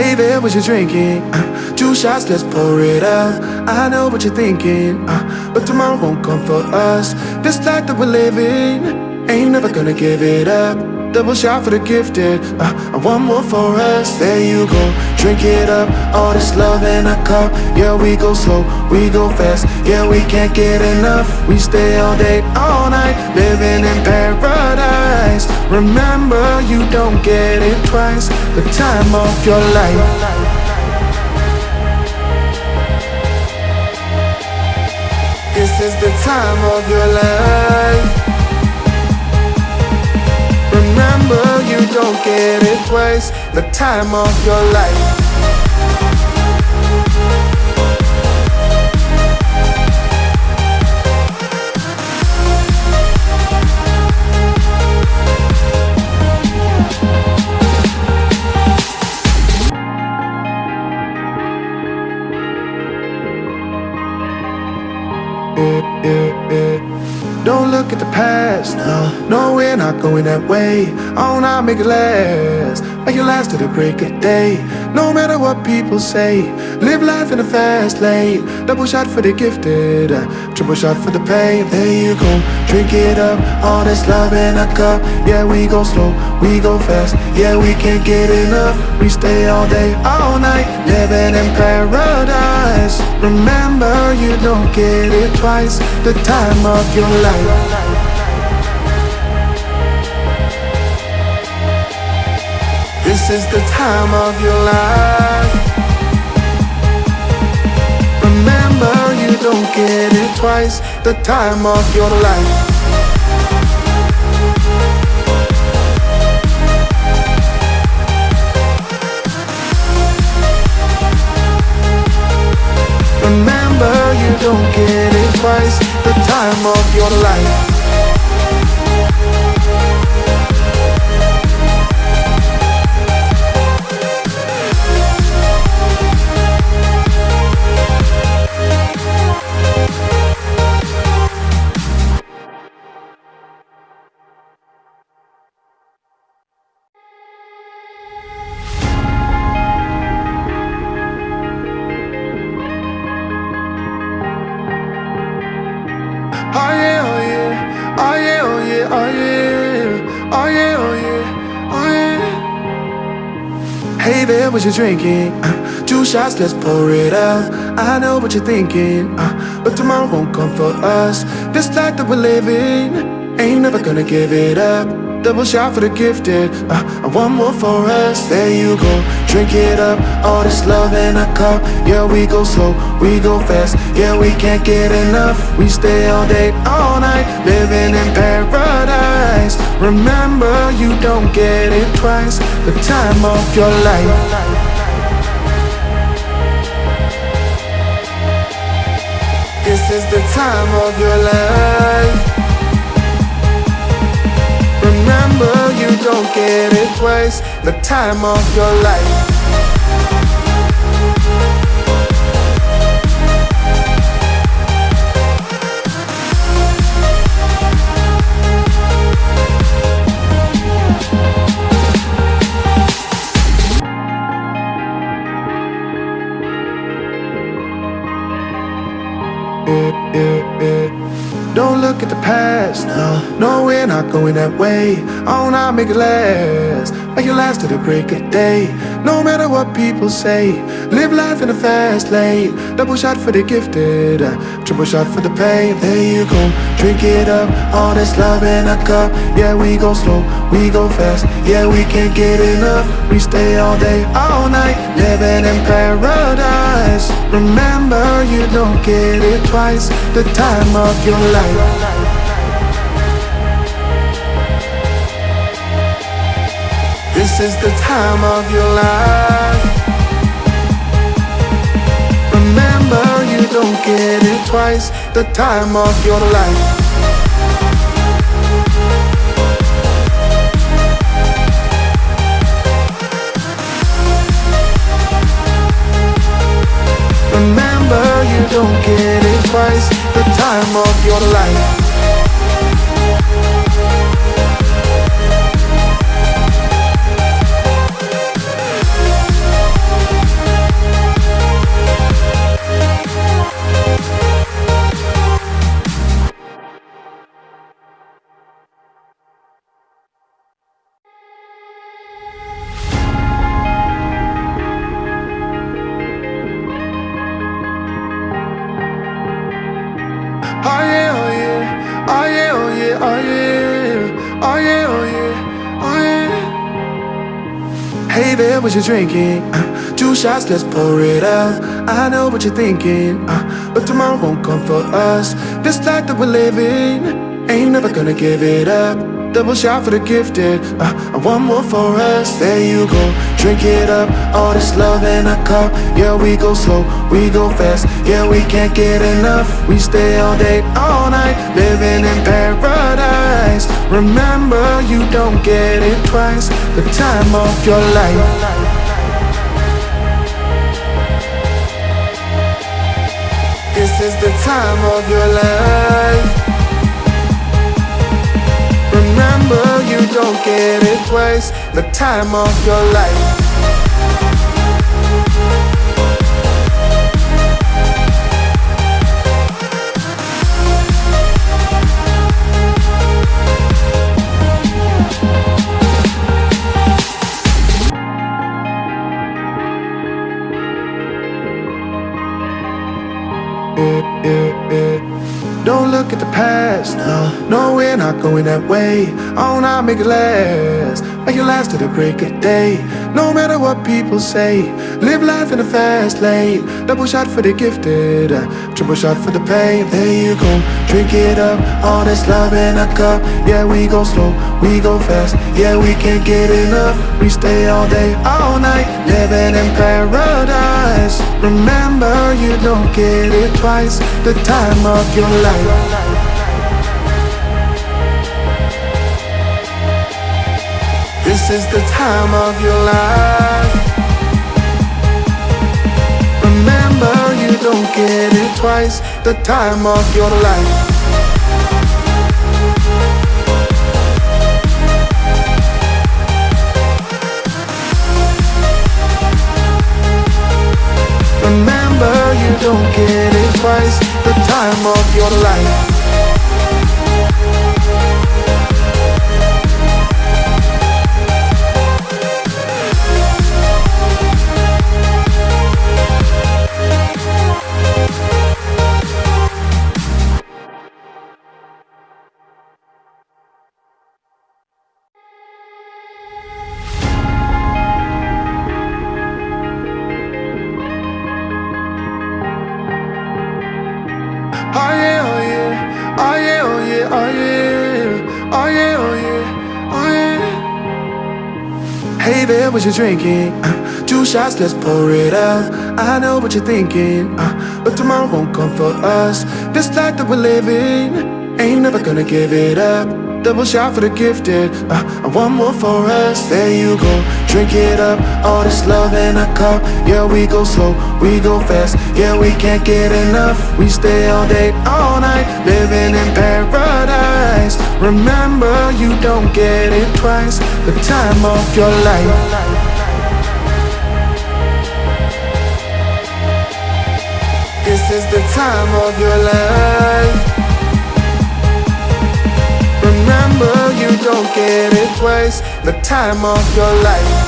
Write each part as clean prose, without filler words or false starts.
Hey there, what you drinking? 2 shots, let's pour it up. I know what you're thinking, but tomorrow won't come for us. This life that we're living, ain't never gonna give it up. Double shot for the gifted, and one more for us. There you go, drink it up. All this love in a cup. Yeah, we go slow, we go fast. Yeah, we can't get enough. We stay all day, all night, living in paradise. Remember, you don't get it twice. The time of your life. This is the time of your life. Remember, you don't get it twice. The time of your life. Don't look at the past, no, we're not going that way. Oh, now make it last, make it last to the break of day. No matter what people say, live life in a fast lane. Double shot for the gifted, triple shot for the pain. There you go, drink it up. All this love in a cup. Yeah, we go slow, we go fast. Yeah, we can't get enough. We stay all day, all night, living in paradise. Remember, you don't get it twice. The time of your life. This is the time of your life. Remember, you don't get it twice. The time of your life. Remember, you don't get it twice. The time of your life. Oh yeah, oh yeah, oh yeah, oh yeah, oh yeah, oh yeah, oh yeah, oh yeah. Hey there, what you drinking? 2 shots, let's pour it up. I know what you're thinking, but tomorrow won't come for us. This life that we're living, ain't never gonna give it up. Double shot for the gifted, and one more for us. There you go, drink it up. All this love in a cup. Yeah, we go slow, we go fast. Yeah, we can't get enough. We stay all day, all night, living in paradise. Remember, you don't get it twice. The time of your life. This is the time of your life. Remember, you don't get it twice. The time of your life. Don't look at the past, no, we're not going that way. Oh, now make it last to the break of day. No matter what people say, live life in a fast lane. Double shot for the gifted, triple shot for the pain. There you go, drink it up. All this love in a cup. Yeah, we go slow, we go fast. Yeah, we can't get enough. We stay all day, all night, living in paradise. Remember, you don't get it twice. The time of your life. This is the time of your life. Remember, you don't get it twice. The time of your life. Remember, you don't get it twice. The time of your life. Hey there, what you drinking? 2 shots, let's pour it out. I know what you're thinking, but tomorrow won't come for us. This life that we're living, ain't never gonna give it up. Double shot for the gifted, and one more for us. There you go, drink it up. All this love in a cup. Yeah, we go slow, we go fast. Yeah, we can't get enough. We stay all day, all night, living in paradise. Remember, you don't get it twice. The time of your life. This is the time of your life. Remember, you don't get it twice. The time of your life. Don't look at the past, no, we're not going that way. Oh, now make it last, make it last to the break of day. No matter what people say, live life in the fast lane. Double shot for the gifted, triple shot for the pain. There you go, drink it up, all this love in a cup. Yeah, we go slow, we go fast. Yeah, we can't get enough. We stay all day, all night, living in paradise. Remember, you don't get it twice. The time of your life. This is the time of your life. Remember, you don't get it twice. The time of your life. Remember, you don't get it twice. The time of your life. Oh yeah, oh yeah, oh yeah, oh yeah, oh yeah, oh yeah, oh yeah, oh yeah. Hey there, what you drinking? 2 shots, let's pour it out. I know what you're thinking, but tomorrow won't come for us. This life that we're living, ain't never gonna give it up. Double shot for the gifted, and one more for us. There you go, drink it up. All this love in a cup. Yeah, we go slow, we go fast. Yeah, we can't get enough. We stay all day, all night, living in paradise. Remember, you don't get it twice. The time of your life. This is the time of your life. Remember, you don't get it twice. The time of your life.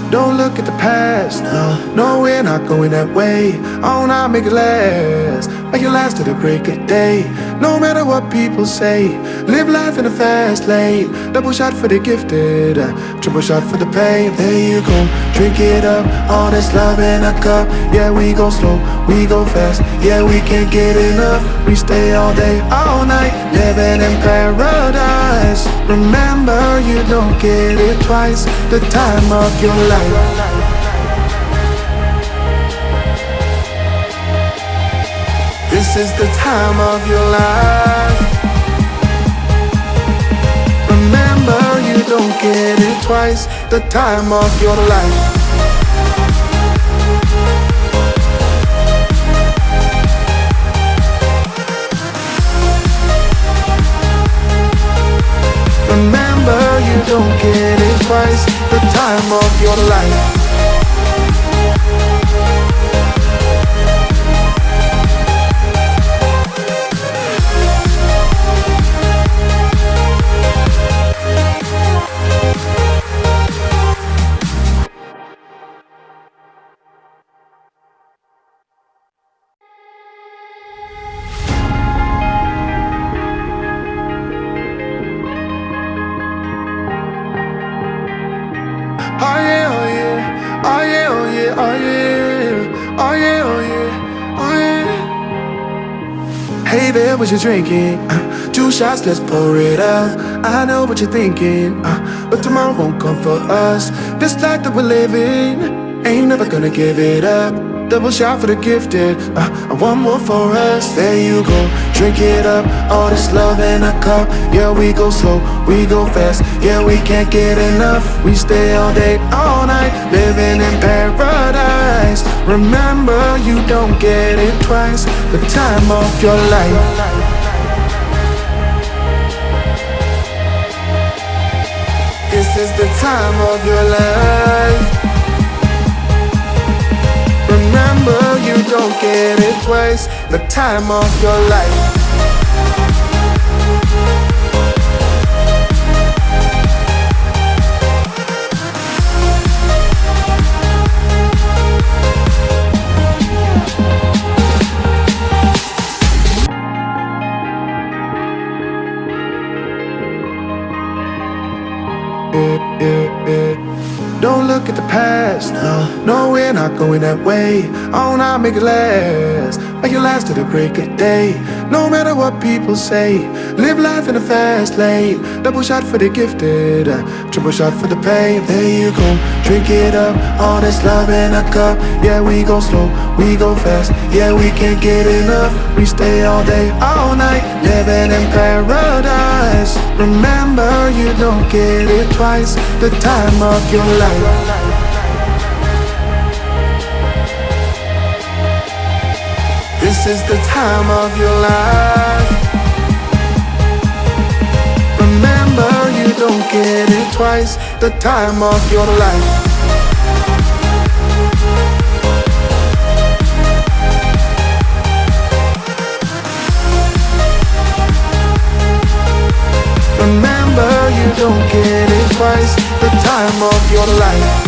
Don't look at the past, no, we're not going that way. Oh, now make it last to the break of day. No matter what people say, live life in the fast lane. Double shot for the gifted, triple shot for the pain. There you go, drink it up, all this love in a cup. Yeah, we go slow, we go fast. Yeah, we can't get enough. We stay all day, all night, living in paradise. Remember, you don't get it twice. The time of your life. This is the time of your life. Remember, you don't get it twice. The time of your life. Remember, you don't get it twice. The time of your life. Oh yeah, oh yeah, oh yeah. Oh yeah, oh yeah, oh yeah. Hey there, what you drinking? 2 shots, let's pour it out. I know what you're thinking, but tomorrow won't come for us. This life that we're living, ain't never gonna give it up. Double shot for the gifted, and one more for us. There you go, drink it up. All this love in a cup. Yeah, we go slow, we go fast. Yeah, we can't get enough. We stay all day, all night, living in paradise. Remember, you don't get it twice. The time of your life. This is the time of your life. Remember, you don't get it twice. The time of your life. Don't look at the past, no, we're not going that way. Oh, now make it last, make it last to the break of day. No matter what people say, live life in a fast lane. Double shot for the gifted, triple shot for the pain. There you go, drink it up, all this love in a cup. Yeah, we go slow, we go fast. Yeah, we can't get enough. We stay all day, all night, living in paradise. Remember, you don't get it twice. The time of your life. This is the time of your life. Remember, you don't get it twice. The time of your life. Remember, you don't get it twice. The time of your life.